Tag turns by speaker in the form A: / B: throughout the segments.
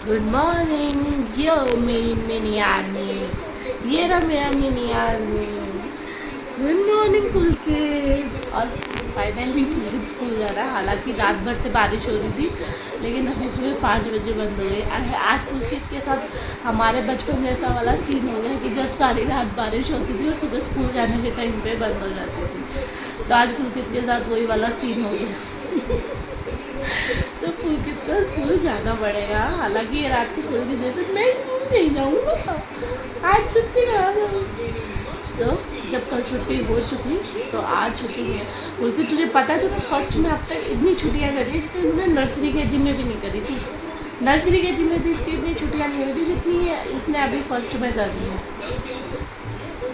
A: Good morning, यो मेरी mini army, ये रहा मेरा मिनी आर्मी। गुड मॉर्निंग पुलकित। और फाइनली पुलकित स्कूल जा रहा है। हालांकि रात भर से बारिश हो रही थी, लेकिन अभी सुबह 5 बजे बंद हो गई। आज पुलकित के साथ हमारे बचपन जैसा वाला सीन हो गया कि जब सारी रात बारिश होती थी और सुबह स्कूल जाने के टाइम पे बंद हो जाती थी। तो आज पुलकित के साथ वही वाला सीन हो गया। तो पुलकित को स्कूल जाना पड़ेगा। हालांकि ये रात को पुलकित है तो मैं स्कूल नहीं जाऊँगा, आज छुट्टी करा दूँ। तो जब कल छुट्टी हो चुकी तो आज छुट्टी नहीं है। पुलकित तुझे पता है, तो फर्स्ट में अब तक इतनी छुट्टियाँ करी जितनी तुमने नर्सरी के जिम में भी नहीं करी थी। नर्सरी के जिम में भी इसकी इतनी छुट्टियाँ नहीं हुई थी जितनी इसने अभी फर्स्ट में कर ली है।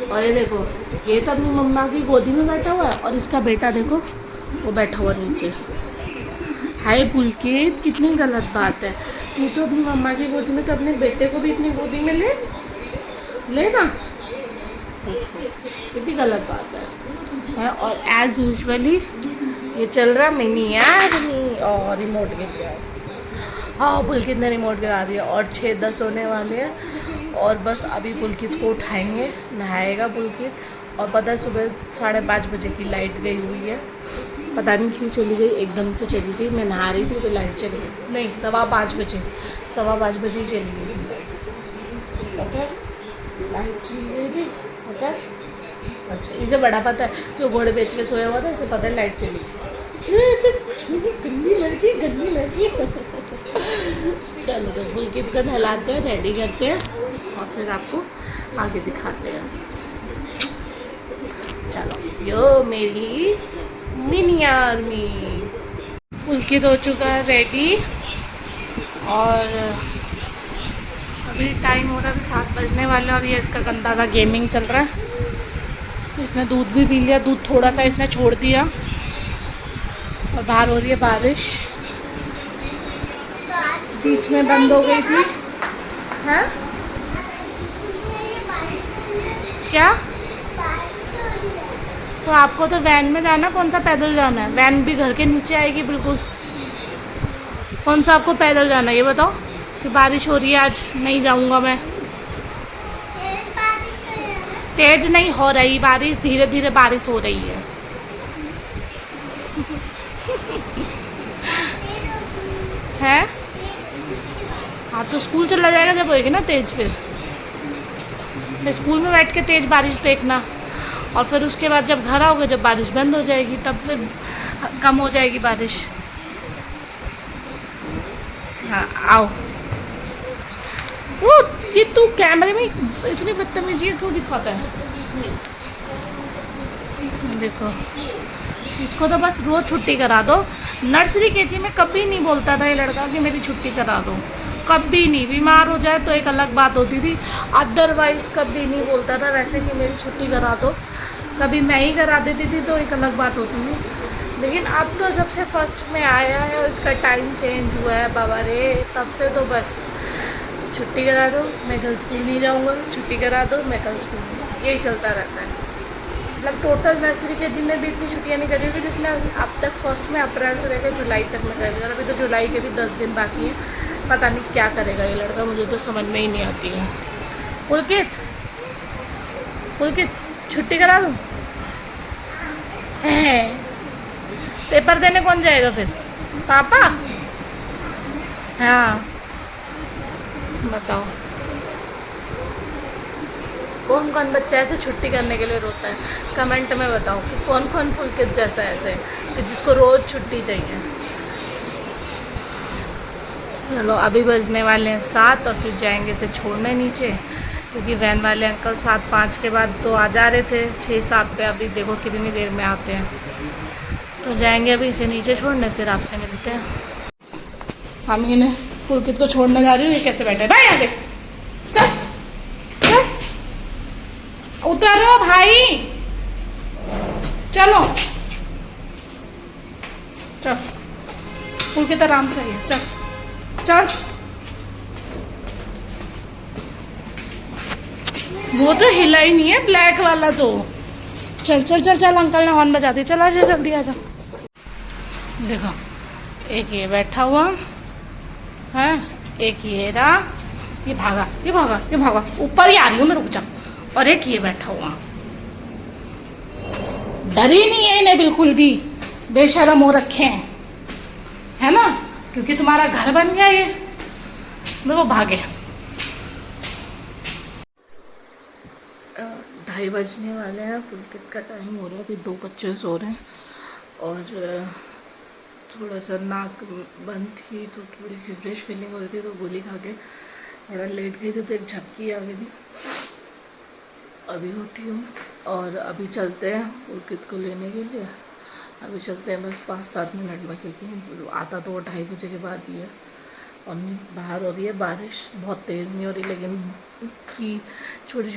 A: और ये देखो, ये तो अपनी मम्मा की गोदी में बैठा हुआ है और इसका बेटा देखो वो बैठा हुआ नीचे। हाय पुलकित, कितनी गलत बात है। तू तो अपनी मम्मा की गोदी में, तो अपने बेटे को भी अपनी गोदी में ले ना। कितनी गलत बात है। और एज यूजुअली ये चल रहा मिनी आर्मी और रिमोट गिर गया। हाँ, पुलकित ने रिमोट गिरा दिया और 6:10 होने वाले हैं। और बस अभी पुलकित को उठाएंगे, नहाएगा पुलकित। और पता है सुबह 5:30 बजे की लाइट गई हुई है। पता नहीं क्यों चली गई, एकदम से चली गई। मैं नहा रही थी तो लाइट चली गई। नहीं, 5:15 बजे, 5:15 बजे ही चली गई थी पता है, लाइट चली गई थी पता है। अच्छा, इसे बड़ा पता है, जो घोड़े बेच के सोया हुआ था इसे पता है लाइट चली गई। गंदी लड़की, गंदी लड़की। चलो तो पुलकित को नहलाते हैं, रेडी करते हैं और फिर आपको आगे दिखाते हैं। चलो, यो मेरी मिनी आर्मी। पुलकित हो चुका है रेडी और अभी टाइम हो रहा है, अभी 7 बजने वाले हैं। और ये इसका गंदा सा गेमिंग चल रहा है। इसने दूध भी पी लिया, दूध थोड़ा सा इसने छोड़ दिया। और बाहर हो रही है बारिश, बीच में बंद हो गई थी। हाँ क्या? तो आपको तो वैन में जाना, कौन सा पैदल जाना है? वैन भी घर के नीचे आएगी बिल्कुल। कौन सा आपको पैदल जाना है ये बताओ। कि बारिश हो रही है आज, नहीं जाऊंगा मैं। तेज नहीं हो रही बारिश, धीरे धीरे बारिश हो रही है। है? हाँ, तो स्कूल चला जाएगा जब होएगी ना तेज। फिर स्कूल में बैठ के तेज बारिश देखना। और फिर उसके बाद जब घर आओगे, जब बारिश बंद हो जाएगी, तब फिर कम हो जाएगी बारिश। हाँ आओ। वो ये तू कैमरे में इतनी बदतमीजी क्यों दिखाता है? देखो, इसको तो बस रोज छुट्टी करा दो। नर्सरी केजी में कभी नहीं बोलता था ये लड़का कि मेरी छुट्टी करा दो, कभी नहीं। बीमार हो जाए तो एक अलग बात होती थी, अदरवाइज कभी नहीं बोलता था वैसे कि मेरी छुट्टी करा दो। कभी मैं ही करा देती थी तो एक अलग बात होती थी। लेकिन अब तो जब से फर्स्ट में आया है और इसका टाइम चेंज हुआ है बाबा रे, तब से तो बस छुट्टी करा दो, मैं कल स्कूल नहीं जाऊँगा, छुट्टी करा दो, मैं कल स्कूल नहीं, यही चलता रहता है। मतलब टोटल नर्सरी के जिम में भी इतनी छुट्टियाँ नहीं करी हुई जिसने अब तक फर्स्ट में अप्रैल से लेकर जुलाई तक में करी। और अभी तो जुलाई के भी 10 दिन बाकी हैं। पता नहीं क्या करेगा ये लड़का, मुझे तो समझ में ही नहीं आती है। पुलकित, पुलकित छुट्टी करा दूँ? पेपर देने कौन जाएगा फिर? पापा? हाँ बताओ, कौन कौन बच्चा ऐसे छुट्टी करने के लिए रोता है? कमेंट में बताओ कि कौन कौन पुलकित जैसा ऐसे कि जिसको रोज़ छुट्टी चाहिए। चलो, अभी बजने वाले हैं 7 और फिर जाएंगे इसे छोड़ने नीचे, क्योंकि वैन वाले अंकल 7:05 के बाद तो आ जा रहे थे, 6-7 पे। अभी देखो कितनी देर में आते हैं। तो जाएंगे अभी इसे नीचे छोड़ने, फिर आपसे मिलते हैं। हम इन्हें पुलकित को छोड़ने जा रही हूँ। ये कैसे बैठे भाई? आगे चल, चल उतरो भाई, चलो चल। पुलकित आराम से है, चल चल। वो तो हिला ही नहीं है, ब्लैक वाला तो। चल चल चल चल, अंकल ने हॉर्न बजा दी, चला जा जल्दी आ जा। देखो, एक ये बैठा हुआ है, एक ये रहा, ये भागा ये भागा ये भागा, ऊपर ही आ रही हूँ मैं, रुक जा। और एक ये बैठा हुआ, डर ही नहीं है इन्हें बिल्कुल भी, बेशरम हो रखे हैं, है ना, क्योंकि तुम्हारा घर बन गया ये, वो भागे। 2:30 बजने वाले हैं, पुलकित का टाइम हो रहा है, अभी 2 बच्चे सो रहे हैं। और थोड़ा सा नाक बंद थी तो थोड़ी सी फ्रेश फीलिंग हो रही थी, तो गोली खा के थोड़ा लेट गई थी, तो एक झपकी आ गई थी। अभी उठी हूँ और अभी चलते हैं पुलकित को लेने के लिए। अभी चलते हैं बस 5-7 मिनट में, क्योंकि आता तो 2:30 बजे के बाद ही है। और बाहर हो रही है बारिश, बहुत तेज़ नहीं हो रही, लेकिन की थोड़ी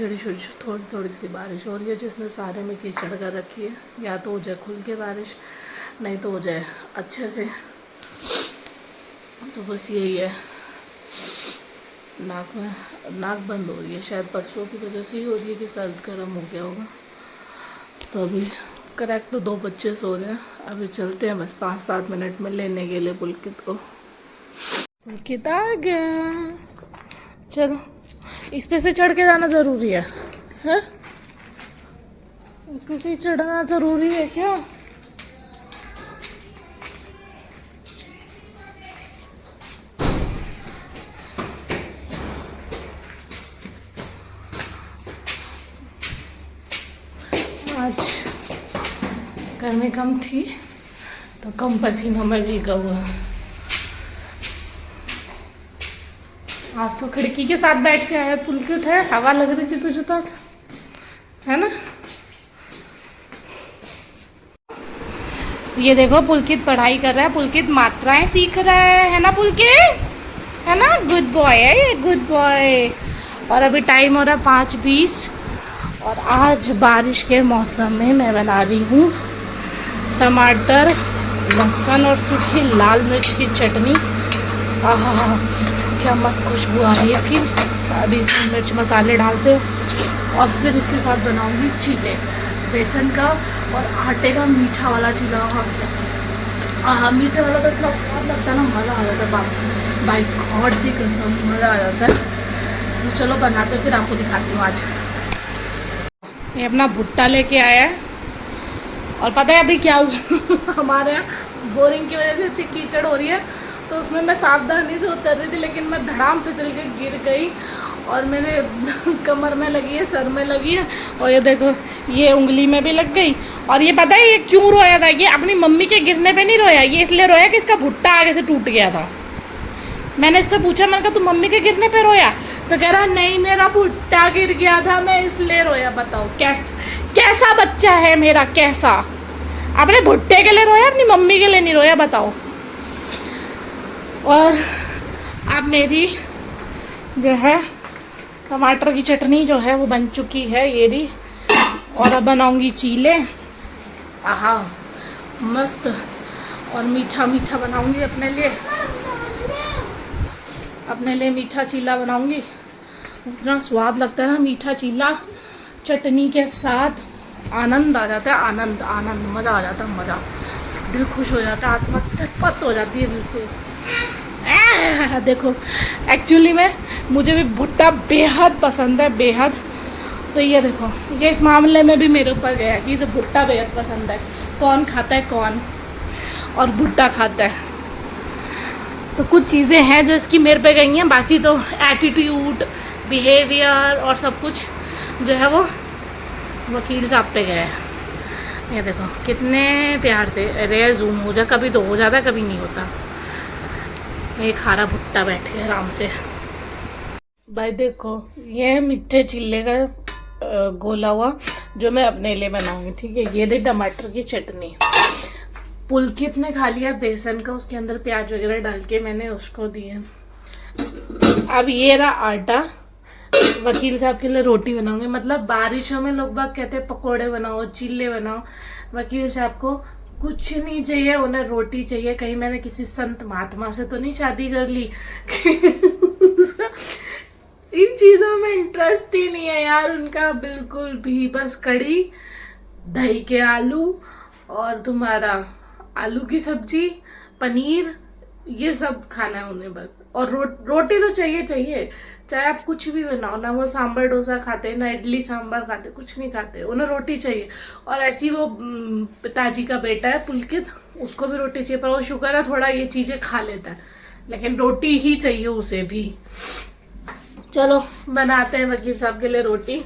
A: थोड़ी सी बारिश हो रही है, जिसने सारे में कीचड़ कर रखी है। या तो हो जाए खुल के बारिश, नहीं तो हो जाए अच्छे से। तो बस यही है, नाक बंद हो रही है, शायद परसों की वजह से ही हो रही है कि सर्द गर्म हो गया होगा। तो अभी करेक्ट 2 बच्चे सो रहे हैं। अभी चलते हैं बस 5-7 मिनट में लेने के लिए पुलकित को। पुलकित आ गया, चलो इस पे से चढ़ के जाना ज़रूरी है, हैं? इस पे से चढ़ना ज़रूरी है क्या? आज गर्मी कम थी तो कम पसीनों में भीगा हुआ। आज तो खिड़की के साथ बैठ के आया पुलकित है, हवा लग रही थी तुझे तो, है ना। ये देखो पुलकित पढ़ाई कर रहा है, पुलकित मात्राएं सीख रहा है ना पुलकित, है ना, गुड बॉय है ये, गुड बॉय। और अभी टाइम हो रहा है 5:20 और आज बारिश के मौसम में मैं बना रही हूँ टमाटर, लहसुन और सूखी लाल मिर्च की चटनी। आहा, क्या मस्त खुशबू आ रही है इसकी। अभी इसमें मिर्च मसाले डालते हो और फिर इसके साथ बनाऊंगी चीले, बेसन का और आटे का मीठा वाला चीला। हाँ, मीठे वाला तो इतना स्वाद लगता है ना, मज़ा आ जाता है बाप, बाई गॉड की कसम मज़ा आ जाता है। तो चलो बनाते, फिर आपको दिखाती हूँ। आज ये अपना भुट्टा लेके आया है और पता है अभी क्या हुआ हमारे यहाँ बोरिंग की वजह से इतनी कीचड़ हो रही है, तो उसमें मैं सावधानी से उतर रही थी, लेकिन मैं धड़ाम फिसल के गिर गई और मेरे कमर में लगी है, सर में लगी है, और ये देखो ये उंगली में भी लग गई। और ये पता है ये क्यों रोया था? ये अपनी मम्मी के गिरने पे नहीं रोया, ये इसलिए रोया कि इसका भुट्टा आगे से टूट गया था। मैंने इससे पूछा, मैंने कहा तू मम्मी के गिरने पे रोया? तो कह रहा नहीं मेरा भुट्टा गिर गया था, मैं इसलिए रोया। बताओ कैसा बच्चा है मेरा, कैसा? अपने भुट्टे के लिए रोया, अपनी मम्मी के लिए नहीं रोया, बताओ। और अब मेरी जो है टमाटर की चटनी जो है वो बन चुकी है, ये रही। और अब बनाऊंगी चीले, आहा मस्त, और मीठा मीठा बनाऊंगी अपने लिए मीठा चीला बनाऊंगी। इतना स्वाद लगता है ना मीठा चीला चटनी के साथ, आनंद आ जाता है, आनंद आनंद, मज़ा आ जाता है, मज़ा, दिल खुश हो जाता है, आत्मा तृप्त हो जाती है बिल्कुल। देखो एक्चुअली में मुझे भी भुट्टा बेहद पसंद है, बेहद। तो ये देखो, ये इस मामले में भी मेरे ऊपर गया कि तो भुट्टा बेहद पसंद है। कौन खाता है, कौन और भुट्टा खाता है। तो कुछ चीज़ें हैं जो इसकी मेरे पे गई हैं, बाकी तो एटीट्यूड, बिहेवियर और सब कुछ जो है वो वकील साहब पे गया है। ये देखो कितने प्यार से, अरे जूम हो जा, कभी तो हो जाता कभी नहीं होता। एक खारा भुट्टा बैठ के आराम से। भाई देखो ये मीठे चिल्ले का गोला हुआ जो मैं अपने लिए बनाऊंगी, ठीक है। ये दे टमाटर की चटनी, पुलकित ने खा लिया बेसन का, उसके अंदर प्याज वगैरह डाल के मैंने उसको दिए। अब ये रहा आटा, वकील साहब के लिए रोटी बनाऊंगी। मतलब बारिशों में लोग बाग कहते हैं पकोड़े बनाओ, चिल्ले बनाओ, वकील साहब को कुछ नहीं चाहिए, उन्हें रोटी चाहिए। कहीं मैंने किसी संत महात्मा से तो नहीं शादी कर ली उसका इन चीज़ों में इंटरेस्ट ही नहीं है यार उनका बिल्कुल भी। बस कढ़ी, दही के आलू और तुम्हारा आलू की सब्जी, पनीर, ये सब खाना है उन्हें बस। और रोटी तो चाहिए चाहिए, चाहे आप कुछ भी बनाओ ना। वो सांभर डोसा खाते, ना इडली सांभर खाते, कुछ नहीं खाते, उन्हें रोटी चाहिए। और ऐसी वो पिताजी का बेटा है पुलकित, उसको भी रोटी चाहिए, पर वो शुक्र है थोड़ा ये चीज़ें खा लेता है, लेकिन रोटी ही चाहिए उसे भी। चलो बनाते हैं वकील साहब के लिए रोटी।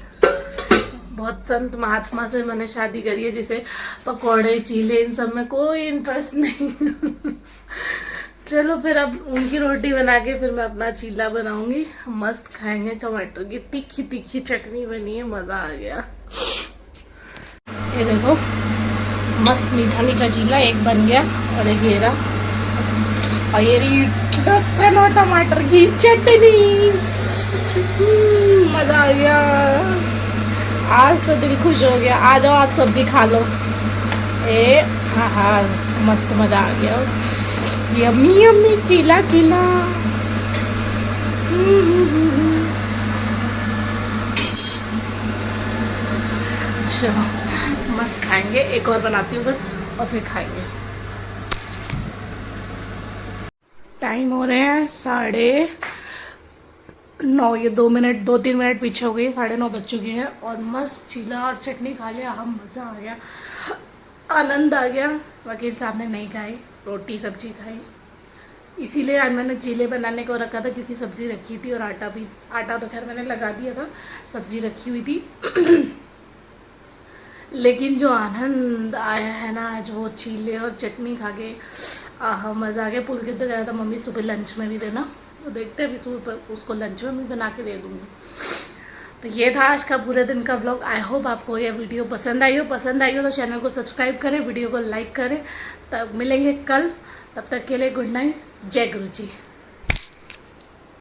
A: बहुत संत महात्मा से मैंने शादी करी है, जिसे पकौड़े चीले इन सब में कोई इंटरेस्ट नहीं। चलो फिर अब उनकी रोटी बना के फिर मैं अपना चीला बनाऊंगी, मस्त खाएंगे। टमाटर की तीखी तीखी चटनी बनी है, मज़ा आ गया। ये देखो मस्त मीठा मीठा चीला एक बन गया, और एक ये रहा, और ये रही लहसुन और टमाटर की चटनी। मज़ा आ गया, आज तो दिल खुश हो गया। आ जाओ आप सब भी खा लो। हाँ हाँ मस्त मज़ा आ गया। यम्मी यम्मी चीला चीला। चलो मस्त खाएंगे, एक और बनाती हूँ बस और फिर खाएंगे। टाइम हो रहे हैं 9:30, ये 2-3 मिनट पीछे हो गई, 9:30 बज चुके हैं, और मस्त चीला और चटनी खा लिया। हम मज़ा आ गया, आनंद आ गया। वकील साहब ने नहीं खाई, रोटी सब्जी खाई, इसीलिए आज मैंने चीले बनाने को रखा था, क्योंकि सब्ज़ी रखी थी और आटा भी, आटा तो खैर मैंने लगा दिया था, सब्ज़ी रखी हुई थी। लेकिन जो आनंद आया है ना आज वो चीले और चटनी खा के, आह मज़ा आ गया। पुलकित तो कह रहा था मम्मी सुबह लंच में भी देना, तो देखते हैं अभी सुबह उसको लंच में भी बना के दे दूँगी। तो ये था आज का पूरे दिन का व्लॉग। आई होप आपको ये वीडियो पसंद आई हो तो चैनल को सब्सक्राइब करें, वीडियो को लाइक करें। तब मिलेंगे कल, तब तक के लिए गुड नाइट, जय गुरु जी।